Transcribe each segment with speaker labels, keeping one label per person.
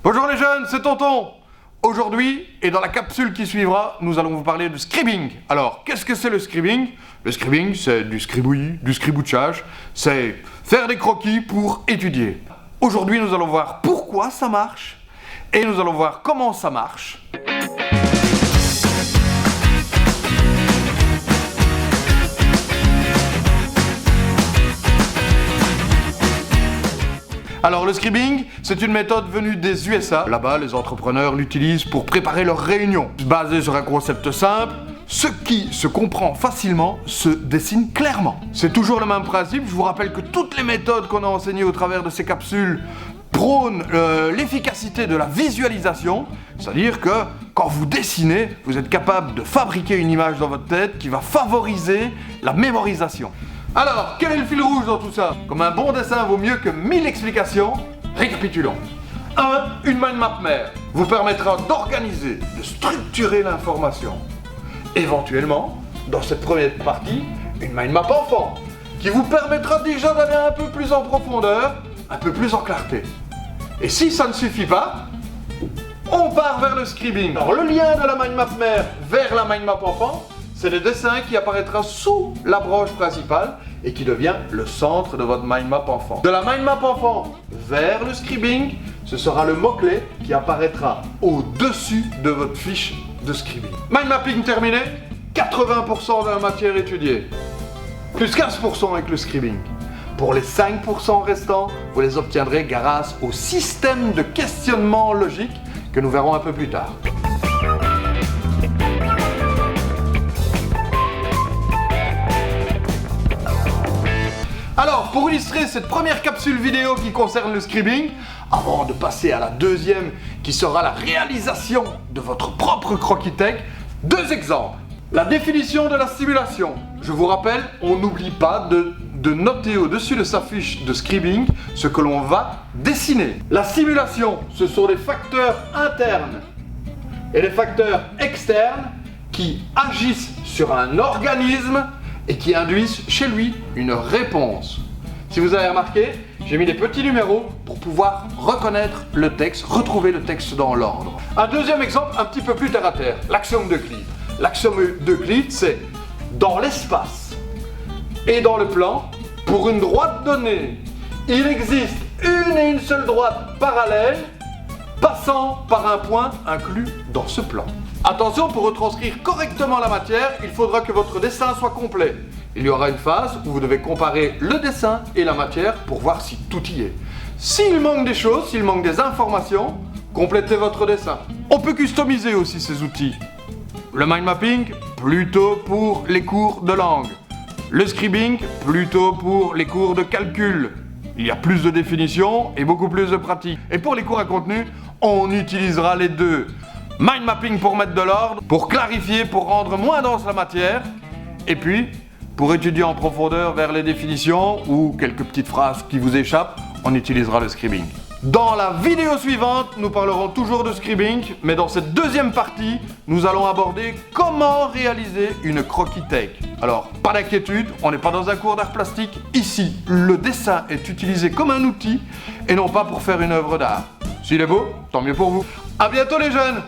Speaker 1: Bonjour les jeunes, c'est Tonton. Aujourd'hui, et dans la capsule qui suivra, nous allons vous parler de scribing. Alors, qu'est-ce que c'est le scribing? Le scribing, c'est du scribouillis, du scribouchage, c'est faire des croquis pour étudier. Aujourd'hui, nous allons voir pourquoi ça marche, et nous allons voir comment ça marche. Alors le scribing, c'est une méthode venue des USA. Là-bas, les entrepreneurs l'utilisent pour préparer leurs réunions. Basé sur un concept simple, ce qui se comprend facilement se dessine clairement. C'est toujours le même principe. Je vous rappelle que toutes les méthodes qu'on a enseignées au travers de ces capsules prônent l'efficacité de la visualisation. C'est-à-dire que quand vous dessinez, vous êtes capable de fabriquer une image dans votre tête qui va favoriser la mémorisation. Alors, quel est le fil rouge dans tout ça? Comme un bon dessin vaut mieux que 1000 explications, récapitulons. 1. Une mind map mère vous permettra d'organiser, de structurer l'information. Éventuellement, dans cette première partie, une mind map enfant qui vous permettra déjà d'aller un peu plus en profondeur, un peu plus en clarté. Et si ça ne suffit pas, on part vers le scribing. Alors, le lien de la mind map mère vers la mind map enfant, c'est le dessin qui apparaîtra sous la broche principale et qui devient le centre de votre mind map enfant. De la mind map enfant vers le scribing, ce sera le mot-clé qui apparaîtra au-dessus de votre fiche de scribing. Mind mapping terminé, 80% de la matière étudiée, plus 15% avec le scribing. Pour les 5% restants, vous les obtiendrez grâce au système de questionnement logique que nous verrons un peu plus tard. Alors, pour illustrer cette première capsule vidéo qui concerne le scribing, avant de passer à la deuxième qui sera la réalisation de votre propre croquis-tech, deux exemples. La définition de la simulation. Je vous rappelle, on n'oublie pas de noter au-dessus de sa fiche de scribing ce que l'on va dessiner. La simulation, ce sont des facteurs internes et des facteurs externes qui agissent sur un organisme et qui induisent chez lui une réponse. Si vous avez remarqué, j'ai mis des petits numéros pour pouvoir reconnaître le texte, retrouver le texte dans l'ordre. Un deuxième exemple un petit peu plus terre à terre, l'axiome d'Euclide. L'axiome d'Euclide, c'est dans l'espace et dans le plan, pour une droite donnée, il existe une et une seule droite parallèle passant par un point inclus dans ce plan. Attention, pour retranscrire correctement la matière, il faudra que votre dessin soit complet. Il y aura une phase où vous devez comparer le dessin et la matière pour voir si tout y est. S'il manque des choses, s'il manque des informations, complétez votre dessin. On peut customiser aussi ces outils. Le mind mapping, plutôt pour les cours de langue. Le scribing, plutôt pour les cours de calcul. Il y a plus de définitions et beaucoup plus de pratique. Et pour les cours à contenu, on utilisera les deux. Mind mapping pour mettre de l'ordre, pour clarifier, pour rendre moins dense la matière, et puis pour étudier en profondeur vers les définitions ou quelques petites phrases qui vous échappent, on utilisera le scribing. Dans la vidéo suivante, nous parlerons toujours de scribing, mais dans cette deuxième partie, nous allons aborder comment réaliser une croquis-tech. Alors, pas d'inquiétude, on n'est pas dans un cours d'art plastique. Ici, le dessin est utilisé comme un outil et non pas pour faire une œuvre d'art. S'il est beau, tant mieux pour vous. À bientôt les jeunes!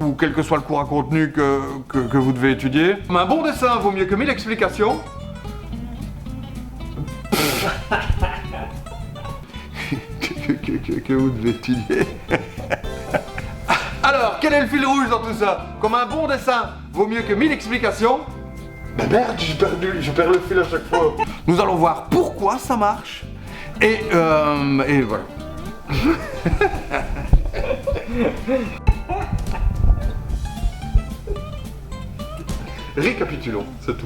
Speaker 1: Ou quel que soit le cours à contenu que vous devez étudier. Un bon dessin vaut mieux que 1000 explications. que vous devez étudier. Alors, quel est le fil rouge dans tout ça? Comme un bon dessin vaut mieux que 1000 explications. Ben merde, je perds le fil à chaque fois. Nous allons voir pourquoi ça marche. Et voilà. Récapitulons, c'est tout.